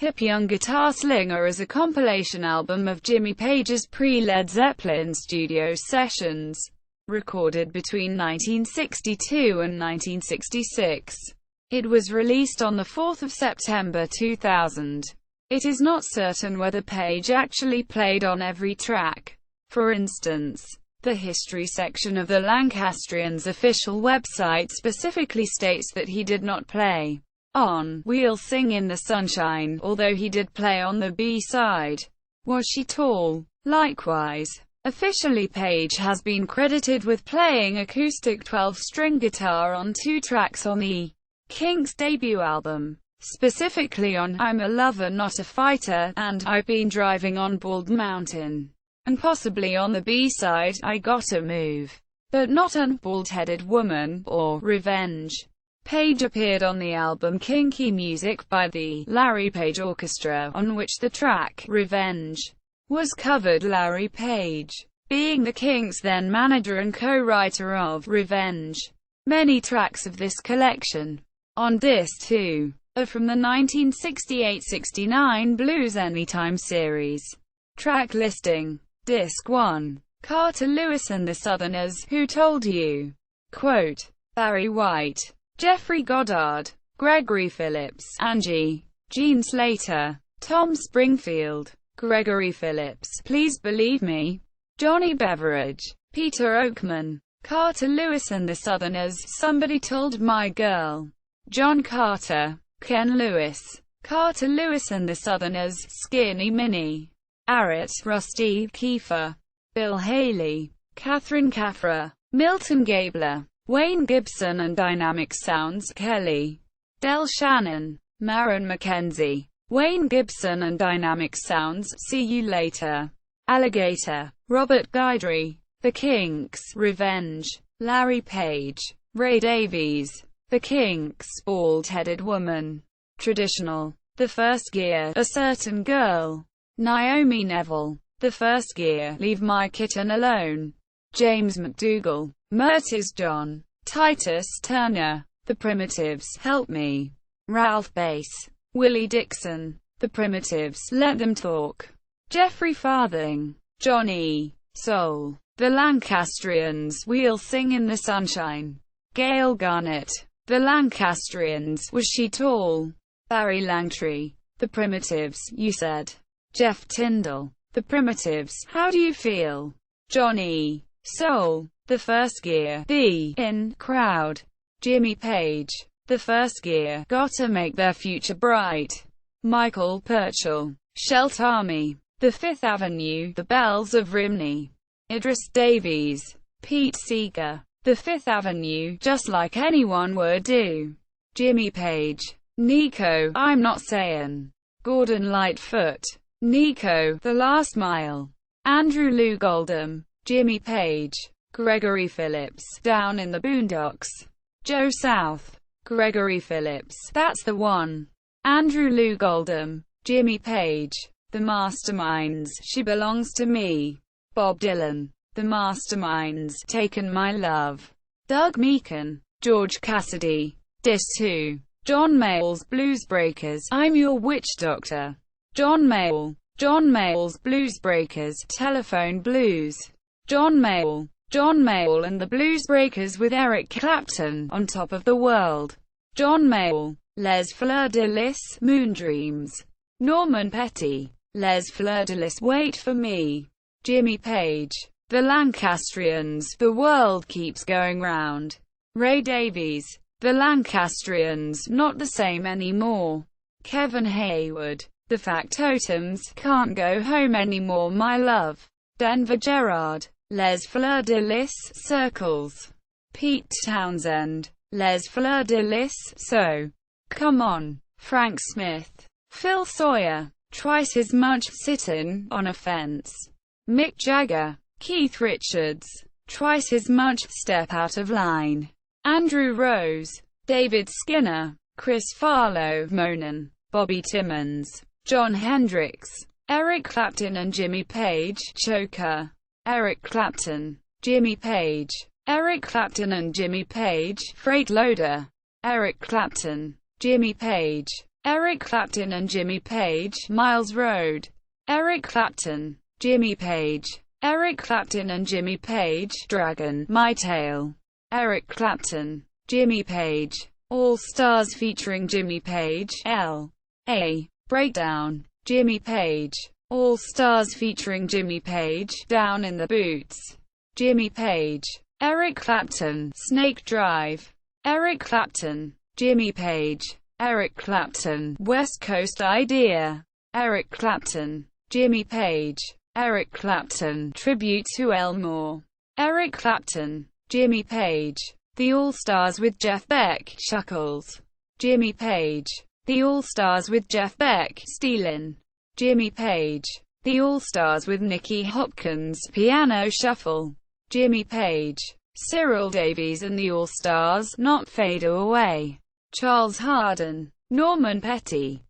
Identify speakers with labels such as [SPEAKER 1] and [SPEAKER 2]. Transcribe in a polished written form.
[SPEAKER 1] Hip Young Guitar Slinger is a compilation album of Jimmy Page's pre-Led Zeppelin studio sessions, recorded between 1962 and 1966. It was released on 4 September 2000. It is not certain whether Page actually played on every track. For instance, the history section of the Lancastrians' official website specifically states that he did not play on "We'll Sing in the Sunshine," although he did play on the B-side, "Was She Tall?" Likewise, officially Page has been credited with playing acoustic 12-string guitar on 2 tracks on the Kinks' debut album, specifically on "I'm a Lover Not a Fighter" and "I've Been Driving on Bald Mountain," and possibly on the B-side, "I Gotta Move," but not on "Bald-Headed Woman" or "Revenge." Page appeared on the album Kinky Music by the Larry Page Orchestra, on which the track "Revenge" was covered. Larry Page, being the Kinks' then manager and co-writer of "Revenge." Many tracks of this collection, on Disc 2, are from the 1968-69 Blues Anytime series. Track listing: Disc 1, Carter Lewis and the Southerners, Who Told You? Quote, Barry White, Jeffrey Goddard, Gregory Phillips, Angie, Gene Slater, Tom Springfield, Gregory Phillips, Please Believe Me, Johnny Beveridge, Peter Oakman, Carter Lewis and the Southerners, Somebody Told My Girl, John Carter, Ken Lewis, Carter Lewis and the Southerners, Skinny Minnie, Arrett, Rusty Kiefer, Bill Haley, Catherine Caffra, Milton Gabler, Wayne Gibson and Dynamic Sounds, Kelly, Del Shannon, Maren McKenzie, Wayne Gibson and Dynamic Sounds, See You Later, Alligator, Robert Guidry, The Kinks, Revenge, Larry Page, Ray Davies, The Kinks, Bald-Headed Woman, Traditional, The First Gear, A Certain Girl, Naomi Neville, The First Gear, Leave My Kitten Alone, James McDougall, Mertis John, Titus Turner, The Primitives, Help Me, Ralph Bass, Willie Dixon, The Primitives, Let Them Talk, Jeffrey Farthing, John E. Soul, The Lancastrians, We'll Sing in the Sunshine, Gail Garnett, The Lancastrians, Was She Tall? Barry Langtry, The Primitives, You Said, Jeff Tyndall, The Primitives, How Do You Feel? John E. Soul, The First Gear, The In Crowd, Jimmy Page, The First Gear, Gotta Make Their Future Bright, Michael Purcell, Shelt Army, The Fifth Avenue, The Bells of Rimney, Idris Davies, Pete Seeger, The Fifth Avenue, Just Like Anyone Would Do, Jimmy Page, Nico, I'm Not Sayin', Gordon Lightfoot, Nico, The Last Mile, Andrew Loog Oldham, Jimmy Page, Gregory Phillips, Down in the Boondocks, Joe South, Gregory Phillips, That's the One, Andrew Loog Oldham, Jimmy Page, The Masterminds, She Belongs to Me, Bob Dylan, The Masterminds, Taken My Love, Doug Meakin, George Cassidy, Disc 2, John Mayall's Blues Breakers, I'm Your Witch Doctor, John Mayall's Blues Breakers, Telephone Blues, John Mayall and the Blues Breakers with Eric Clapton, On Top of the World, John Mayall, Les Fleur-de-Lis, Moon Dreams, Norman Petty, Les Fleur-de-Lis, Wait for Me, Jimmy Page, The Lancastrians, The World Keeps Going Round, Ray Davies, The Lancastrians, Not the Same Anymore, Kevin Hayward, The Factotums, Can't Go Home Anymore My Love, Denver Gerard, Les Fleur-de-Lis, Circles, Pete Townsend, Les Fleur-de-Lis, So Come On, Frank Smith, Phil Sawyer, Twice as Much, Sittin' on a Fence, Mick Jagger, Keith Richards, Twice as Much, Step Out of Line, Andrew Rose, David Skinner, Chris Farlow, Monin, Bobby Timmons, John Hendricks, Eric Clapton and Jimmy Page, Choker, Eric Clapton, Jimmy Page, Eric Clapton and Jimmy Page, Freight Loader, Eric Clapton, Jimmy Page, Eric Clapton and Jimmy Page, Miles Road. Eric Clapton, Jimmy Page. Eric Clapton and Jimmy Page, Dragon, My Tale. Eric Clapton, Jimmy Page. All Stars featuring Jimmy Page, L.A. Breakdown. Jimmy Page. All Stars featuring Jimmy Page, Down in the Boots. Jimmy Page. Eric Clapton, Snake Drive. Eric Clapton, Jimmy Page. Eric Clapton, West Coast Idea. Eric Clapton, Jimmy Page. Eric Clapton, Tribute to Elmore. Eric Clapton, Jimmy Page. The All-Stars with Jeff Beck, Shuckles. Jimmy Page. The All-Stars with Jeff Beck, Stealin'. Jimmy Page. The All-Stars with Nicky Hopkins, Piano Shuffle. Jimmy Page. Cyril Davies and the All-Stars, Not Fade Away. Charles Hardin. Norman Petty.